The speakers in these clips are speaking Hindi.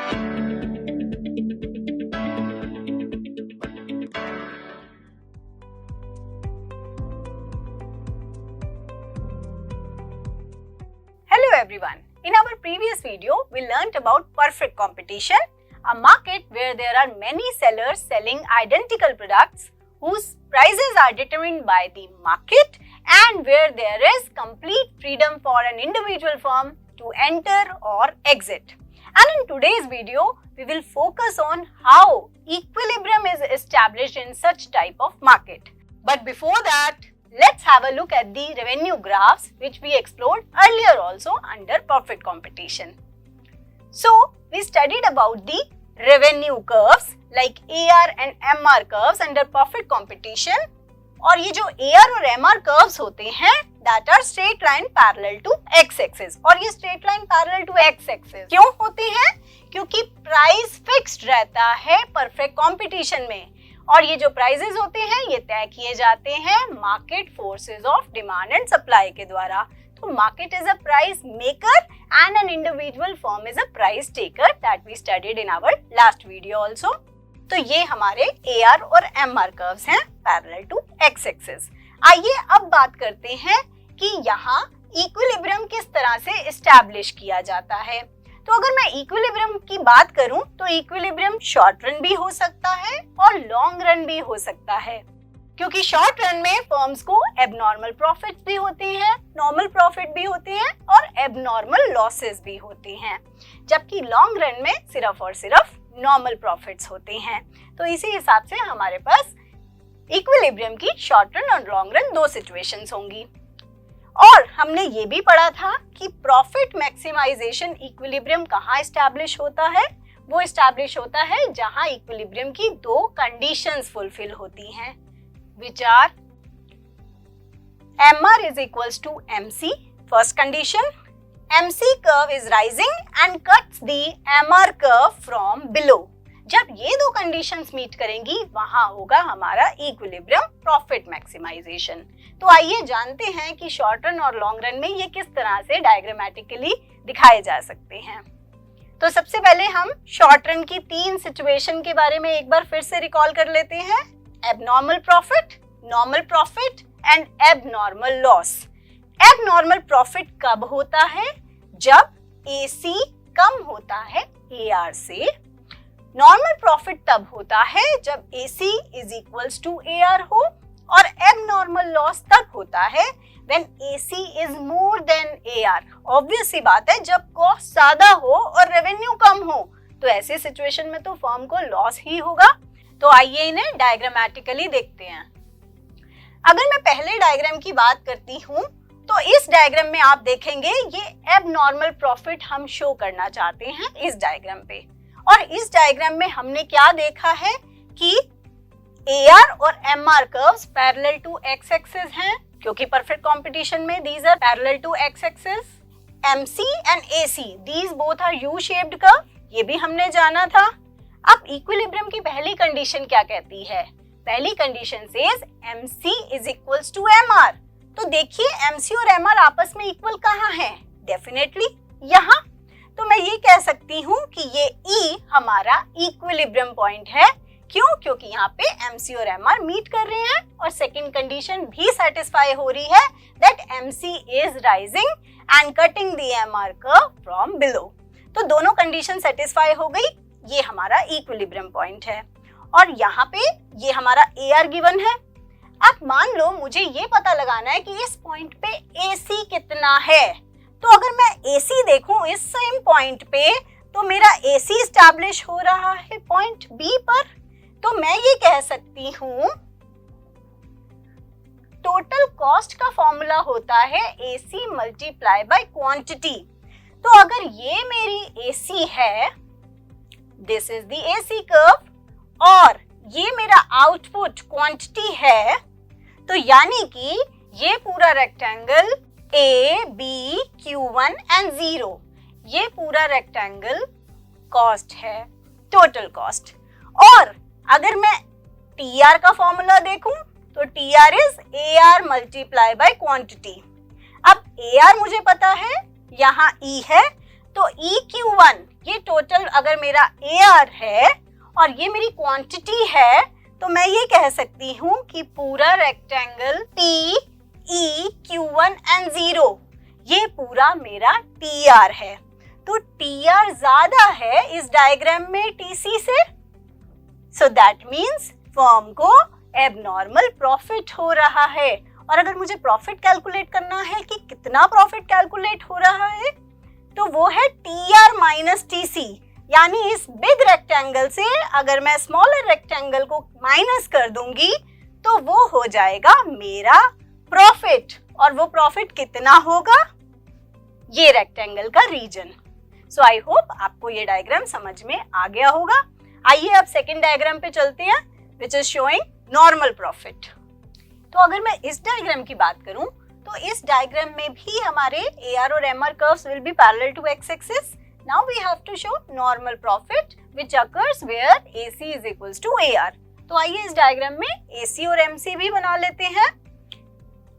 Hello everyone. In our previous video, we learnt about perfect competition, a market where there are many sellers selling identical products whose prices are determined by the market and where there is complete freedom for an individual firm to enter or exit. And in today's video, we will focus on how equilibrium is established in such type of market. But before that, let's have a look at the revenue graphs which we explored earlier also under perfect competition. So, we studied about the revenue curves like AR and MR curves under perfect competition. और ये जो AR और MR curves होते हैं that are straight line parallel to x-axis. और ये straight line parallel to x-axis क्यों होती हैं? क्योंकि प्राइस फिक्स्ड रहता है परफेक्ट कंपटीशन में और ये जो प्राइजेस होते हैं ये तय किए जाते हैं market forces of demand and supply के द्वारा. तो market is a price maker and an individual firm is a price taker that we studied in our last video also. तो ये हमारे AR और MR कर्व्स हैं पैरेलल टू एक्स एक्सिस. आइए अब बात करते हैं कि यहाँ इक्विलिब्रियम किस तरह से एस्टैब्लिश किया जाता है. तो अगर मैं इक्विलिब्रियम की बात करूं तो इक्विलिब्रियम शॉर्ट रन भी हो सकता है और लॉन्ग रन भी हो सकता है क्योंकि शॉर्ट रन में फर्म्स को एबनॉर्मल प्रॉफिट्स भी होते हैं, नॉर्मल प्रॉफिट भी होते हैं और एबनॉर्मल लॉसेस भी होते हैं, जबकि लॉन्ग रन में सिर्फ और सिर्फ नॉर्मल प्रॉफिट्स होते हैं. तो इसी हिसाब से हमारे पास इक्विलिब्रियम की शॉर्ट रन और लॉन्ग रन दो सिचुएशंस होंगी. और हमने ये भी पढ़ा था कि प्रॉफिट मैक्सिमाइजेशन इक्विलिब्रियम कहाँ एस्टैब्लिश होता है. वो एस्टैब्लिश होता है जहां इक्विलिब्रियम की दो कंडीशंस फुलफिल होती हैं, which are MR is equals to MC. First condition, MC curve is rising and cuts the MR curve from below. जब ये दो कंडीशंस मीट करेंगी वहां होगा हमारा इक्विलिब्रियम प्रॉफिट मैक्सिमाइजेशन. तो आइए जानते हैं कि शॉर्ट रन और लॉन्ग रन में ये किस तरह से डायग्रामेटिकली दिखाए जा सकते हैं. तो सबसे पहले हम शॉर्ट रन की तीन सिचुएशन के बारे में एक बार फिर से रिकॉल कर लेते हैं. Abnormal profit, normal profit and abnormal loss. Abnormal profit कब होता है? जब AC कम होता है AR से. नॉर्मल प्रॉफिट तब होता है जब AC is equals to AR हो और एबनॉर्मल लॉस तब होता है when AC is more than AR. Obvious सी बात है, जब कॉस्ट ज्यादा हो और रेवेन्यू कम हो तो ऐसे सिचुएशन में तो फर्म को लॉस ही होगा. तो आइए इन्हें डायग्रामेटिकली देखते हैं. अगर मैं पहले डायग्राम की बात करती हूँ तो इस डायग्राम में आप देखेंगे ये एबनॉर्मल प्रॉफिट हम शो करना चाहते हैं इस डायग्राम पे. और इस डायग्राम में हमने क्या देखा है कि AR और MR curves parallel to x axis हैं क्योंकि परफेक्ट कंपटीशन में these are parallel to x axis. MC and AC these both are U shaped curve, ये भी हमने जाना था. अब इक्विलिब्रियम की पहली कंडीशन क्या कहती है? पहली condition says MC is equals to MR. तो देखिए MC और MR आपस में इक्वल कहाँ है? डेफिनेटली यहाँ. तो मैं ये कह सकती हूँ कि ये E हमारा इक्विलिब्रियम पॉइंट है. क्यों? क्योंकि यहाँ पे MC और MR मीट कर रहे हैं और सेकंड कंडीशन भी सेटिस्फाई हो रही है that MC is rising and cutting the MR curve from below. तो दोनों कंडीशन सेटिस्फाई हो गई. ये हमारा इक्विलिब्रियम पॉइंट है और यहाँ पे ये हमारा AR गिवन है. अब मान लो मुझे ये पता लगाना है कि इस पॉइंट पे AC कितना है. तो अगर मैं AC देखूं इस सेम पॉइंट पे तो मेरा AC एस्टैब्लिश हो रहा है पॉइंट B पर. तो मैं ये कह सकती हूँ टोटल कॉस्ट का फॉर्मूला होता है AC मल्टीप्लाई बाय क्वांटिटी. तो अगर ये मेरी AC है, this is the AC curve और ये मेरा आउटपुट क्वांटिटी है, तो यानी कि ये पूरा rectangle A, B, Q1 and 0 ये पूरा रेक्टेंगल कॉस्ट है, टोटल कॉस्ट. और अगर मैं TR का फॉर्मूला देखूं तो TR is AR multiply by quantity. अब AR मुझे पता है, यहाँ E है, तो EQ1 ये टोटल अगर मेरा AR है और ये मेरी क्वांटिटी है, तो मैं ये कह सकती हूँ कि पूरा रेक्टेंगल TEQ1 and 0 ये पूरा मेरा TR है। तो TR ज्यादा है इस डायग्राम में TC से, सो दैट मीन्स फर्म को एबनॉर्मल प्रॉफिट हो रहा है। और अगर मुझे प्रॉफिट कैलकुलेट करना है कि कितना प्रॉफिट कैलकुलेट हो रहा है, तो वो है TR माइनस TC, यानी इस बिग रेक्टेंगल से अगर मैं स्मॉलर रेक्टेंगल को माइनस कर दूंगी तो वो हो जाएगा मेरा प्रॉफिट। और वो प्रॉफिट कितना होगा, ये रेक्टेंगल का रीजन। सो आई होप आपको ये डायग्राम समझ में आ गया होगा। आइए अब सेकंड डायग्राम पे चलते हैं, which is showing normal profit. तो अगर मैं इस डायग्राम की बात करूं, तो इस डायग्राम में भी हमारे AR और MR curves will be parallel to x axis. Now we have to show normal profit which occurs where AC is equals to AR। तो आइए इस डायग्राम में AC और MC भी बना लेते हैं।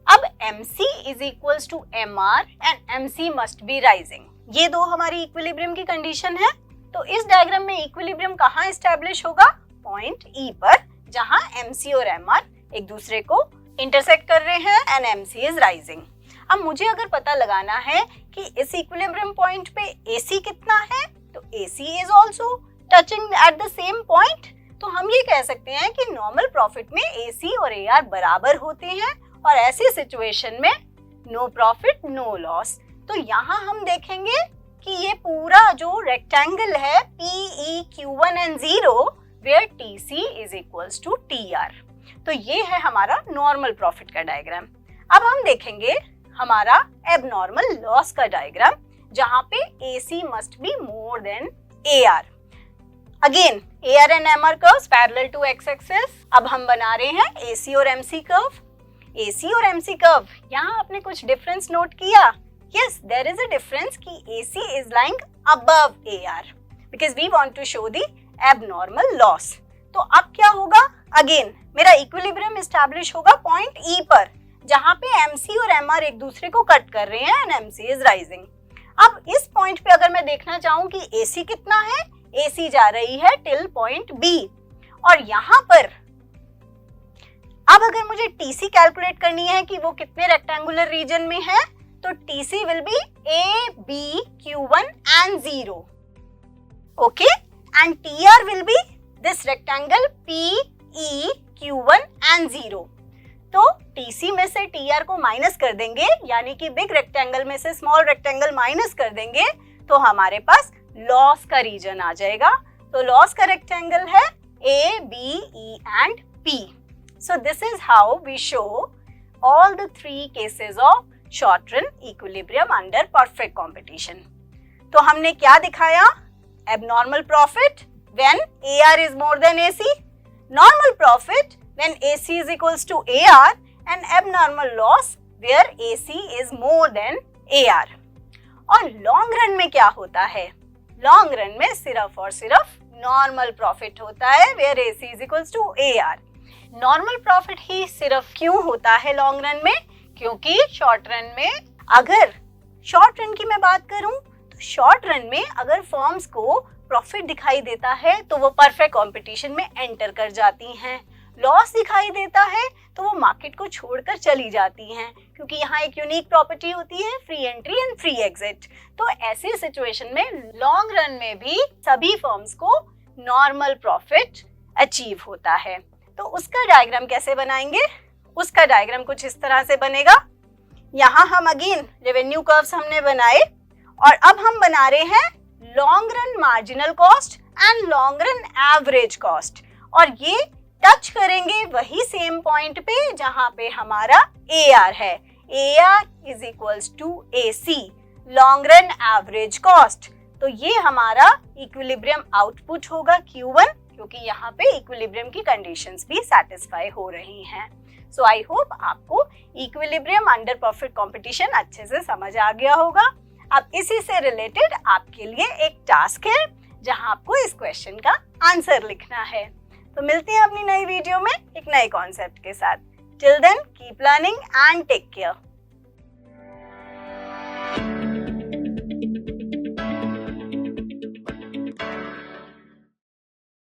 अब MC is equals to MR and MC must be rising, ये दो हमारी इक्विलिब्रियम की कंडीशन है। तो इस डायग्राम में इक्विलिब्रियम कहाँ एस्टैब्लिश होगा, पॉइंट E पर, जहां MC और MR एक दूसरे को इंटरसेक्ट कर रहे हैं एंड MC इज राइजिंग। अब मुझे अगर पता लगाना है कि इस इक्विलिब्रियम पॉइंट पे AC कितना है, तो AC is also touching at the same point. तो हम ये कह सकते हैं कि नॉर्मल प्रॉफिट में AC और AR बराबर होते हैं और ऐसी सिचुएशन में नो प्रॉफिट नो लॉस। तो यहाँ हम देखेंगे कि ये पूरा जो रेक्टेंगल है PEQ1 and 0 where TC is equals to TR, तो ये है हमारा नॉर्मल प्रॉफिट का डायग्राम। अब हम देखेंगे हमारा एबनॉर्मल लॉस का डायग्राम, जहां पे AC must be more than AR। Again AR and MR curves parallel to x axis. अब हम बना रहे हैं AC और MC कर्व। AC और MC कर्व, यहाँ आपने कुछ डिफरेंस नोट किया? Yes, there is a difference कि AC is lying above AR because we want to show the abnormal loss। तो अब क्या होगा, अगेन मेरा इक्विलिब्रियम एस्टैब्लिश होगा पॉइंट E पर, जहां पे MC और MR एक दूसरे को कट कर रहे हैं एंड MC is rising। अब इस पॉइंट पे अगर मैं देखना चाहूँ कि AC कितना है, AC जा रही है टिल पॉइंट B, और यहाँ पर अब अगर मुझे TC कैलकुलेट करनी है कि वो कितने रेक्टेंगुलर रीजन में है, तो TC will be ABQ1 and 0, okay, and TR will be this rectangle PEQ1 and 0। तो TC में से TR को माइनस कर देंगे, यानी कि बिग रेक्टेंगल में से स्मॉल रेक्टेंगल माइनस कर देंगे, तो हमारे पास लॉस का रीजन आ जाएगा। तो लॉस का रेक्टेंगल है A, B, E and P। So this is how we show all the three cases of short run equilibrium under perfect competition। तो हमने क्या दिखाया, abnormal profit when AR is more than AC, normal profit when AC is equals to AR, and abnormal loss where AC is more than AR। और लॉन्ग रन में क्या होता है, लॉन्ग रन में सिर्फ और सिर्फ नॉर्मल प्रॉफिट होता है where AC is equals to AR। Normal profit ही सिर्फ क्यों होता है लॉन्ग रन में, क्योंकि शॉर्ट रन में, अगर शॉर्ट रन की मैं बात करूं, तो शॉर्ट रन में अगर फर्म्स को प्रॉफिट दिखाई देता है तो वो परफेक्ट कंपटीशन में एंटर कर जाती हैं, लॉस दिखाई देता है तो वो मार्केट को छोड़कर चली जाती हैं, क्योंकि यहाँ एक यूनिक प्रॉपर्टी होती है free entry and free exit. तो ऐसी सिचुएशन में लॉन्ग रन में भी सभी फर्म्स को नॉर्मल प्रॉफिट अचीव होता है। तो उसका डायग्राम कैसे बनाएंगे, उसका डायग्राम कुछ इस तरह से बनेगा। यहाँ हम अगेन रेवेन्यू कर्व्स हमने बनाए, और अब हम बना रहे हैं long run marginal cost and long run average cost, और ये टच करेंगे वही सेम पॉइंट पे जहां पे हमारा AR है। AR is equals to AC, long run average cost. तो ये हमारा इक्विलिब्रियम आउटपुट होगा Q1, क्योंकि यहाँ पे इक्विलिब्रियम की कंडीशंस भी सेटिस्फाई हो रही हैं। सो आई होप आपको इक्विलिब्रियम अंडर परफेक्ट कंपटीशन अच्छे से समझ आ गया होगा। अब इसी से रिलेटेड आपके लिए एक टास्क है, जहां आपको इस क्वेश्चन का आंसर लिखना है। तो मिलते हैं अपनी नई वीडियो में एक नए कॉन्सेप्ट के साथ। Till then keep learning and take care.